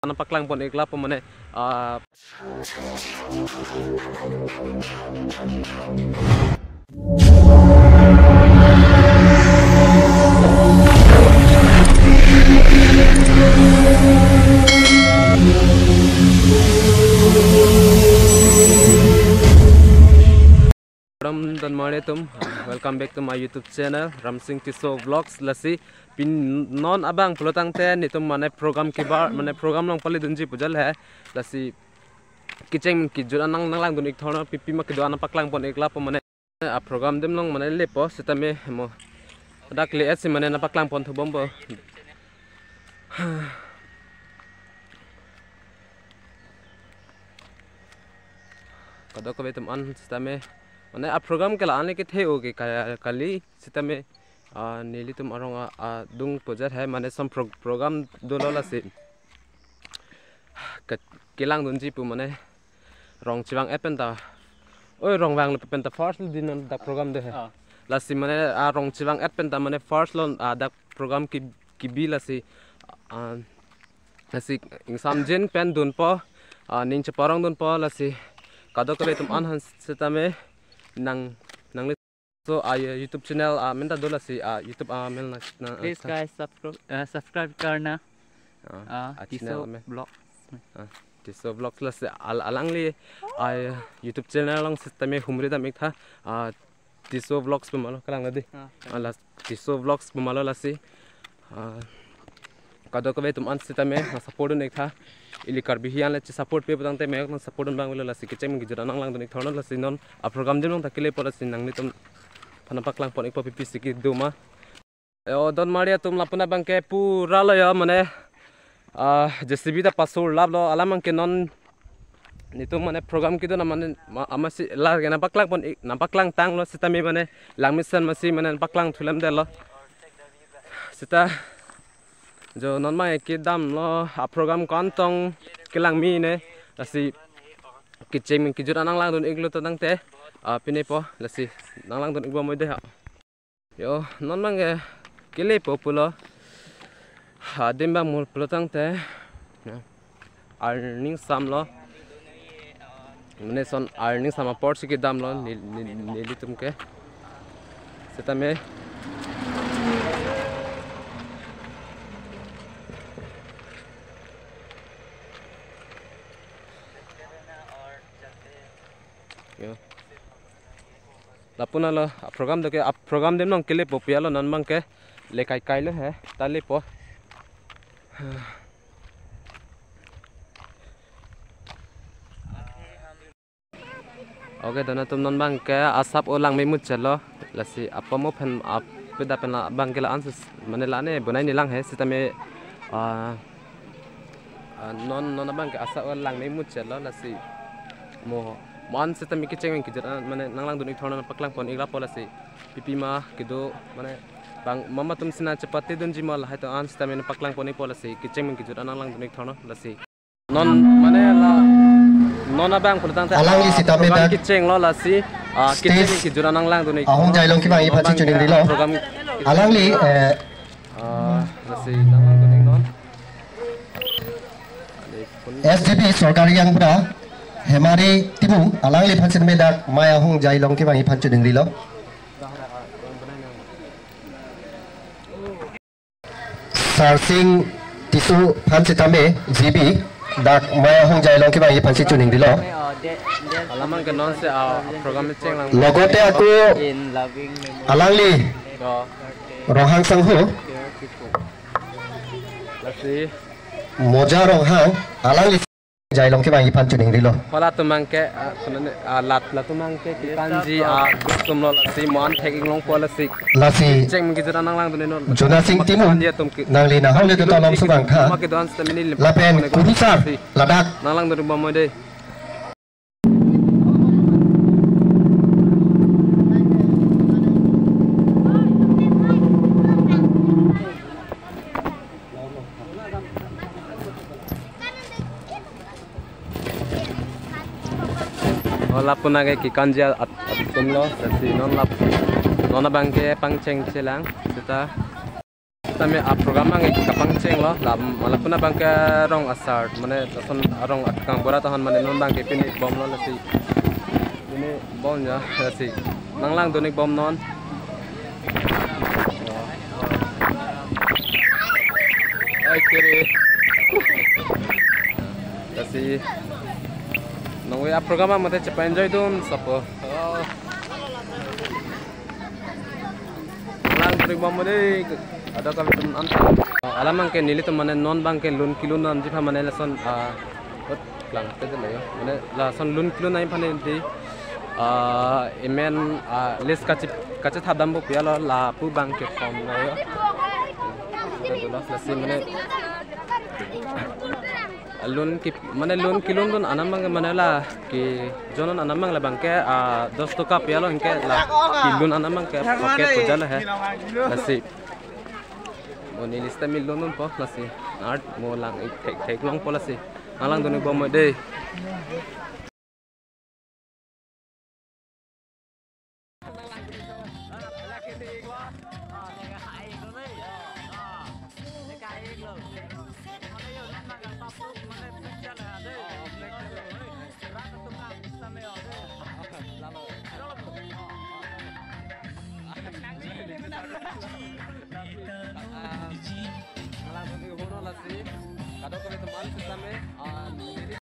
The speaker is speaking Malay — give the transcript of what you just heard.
napaklang pon ikla po mane dan welcome back to my YouTube channel Ramsing Tiso Vlogs lasi pin non abang pelotang ten itu mana program kibar mana program lang pali dunji pujal hai lasi kiceng kijur anang lang dunik thono pipi mak do anak paklang pon ikla po mana program dem long mana lepo setame mo dak le esi mana napaklang pon thobom bo kadok ko betum an setame mana program ke लाने के थे ओके कली सितमे नीली तुम अरोंगा दुंग प्रोजेक्ट है माने सम प्रोग्राम दोलोला से केलांग दुंजी पु माने रोंग चिवांग एपेन ता ओय रोंग वांग लेपेन ता फर्स्ट दिन दा प्रोग्राम दे है लासी माने रोंग चिवांग एपेन ता माने फर्स्ट लोन दा प्रोग्राम की बी लासी लासी इंसाम जिन पेन दुन पो निंच परंग दुन पो लासी कादो करे तुम अनहन सितमे nang so YouTube channel minta dola si YouTube mel na please guys subscribe karna Tiso Vlogs Tiso Vlogs la si alangli YouTube channel lang sisteme humri da mikha Tiso Vlogs pemalo kalang nadi ala Tiso Vlogs pemalo la si kado ko betum an sisteme support nek tha ili karbihian le support pe batang te me nak support bang wala si kicem gi jara nang lang donik thorna la sinon program din nang takile pora sin nang ni tum phana paklang pon ikpo pipi siki duma o don maria tum lapuna bang ke pura la ya mane jcb da pasur lab lo alamang ke non ni tum mane program ki do na mane amasi la ge na paklang pon na paklang tang lo sitami mane langmisan masi mane paklang thulam de lo sita जो नॉर्मल एक दाम लो प्रोग्राम कौन तों किलांग मी ने लसी किचे में किजुर अनांग लांग दोन इगलो तो दंगते पिने पो लसी नांग दोन इगबो मोदे हा यो नॉर्मल के किले पो पुलो दिम्बा मूल पुलो दंगते अर्निंग साम लो मने सन अर्निंग साम पोर्स के दाम लो नीली तुमके सेता में lapuna lo program do ke program dem nong kele popia lo nan mang ke le kai kai lo hai tale po oke dona tum non bang ke asap olang me mut chalo lasi apa mo phen ap peda pena bang ke la ans mane la ne bunai ni lang hai sitame non bang ke asap olang me mut chalo lasi mo man se tami kiceng ki jara mane nanglang dunik thorna paklang pon igla polasi pipi ma kido mane bang mama tum sina chapati dunji mal hai to an stamina paklang poni polasi kiceng ki jara nanglang dunik thorna lasi non mane la nona bang pultang ta alangi sitame da kiceng lo lasi kiceng ki jara nanglang dunik ahong jai long ki bang i phachi chuning ri lo alangi lasi nanglang dunik non SDB सरकारी yang bra hemari timu alangi phachen me dak maya hong jai long ki bang i phachi chuning ri lo sarsing tisu phanchi tame GB dak maya hong jai long ki bang i phachi chuning ri lo alaman ke non se program cheng lang logote aku alangi rohang sangho lasi moja rohang alangi jai long ki bang i phachi chuning ri lo hola tumang ke lat la tumang ke kanji tum lo lasi mon taking long policy lasi cheng mi jara nang lang dune non jona sing timu nangli na hole to nam subang kha ma ke don stamini lapen kunisar ladak nang lang dune bom de lapuna ke ki kanja atumlo si non lap nona bangke pangcheng chelang sita tame program ang kapang cheng lo la malapuna bangke rong asar mane tason rong atkang bora tahan mane non bangke pini bom lo lasi ini bom ya lasi nanglang donik bom non ai kiri lasi nongwe program ang mate cepat enjoy dun sapo nanglang donik bom mane ada kami teman antar alamang ke nili teman non bang ke lun kilo nan jipa mana lason lang tete lah ya mana lason lun kilo naik panen di emen les kacit hadam bu piala la pu bang ke form lah ya sudah selesai mana lun ki mana lun kilo lun anamang mana lah ki jonon anamang lah bang ke 10 toka piala ingke lah kilun anamang ke paket tu jala hai nasib mo nilista milon nun po lasi art mo lang take long po lasi alang donig bom de Kalau kami teman sesama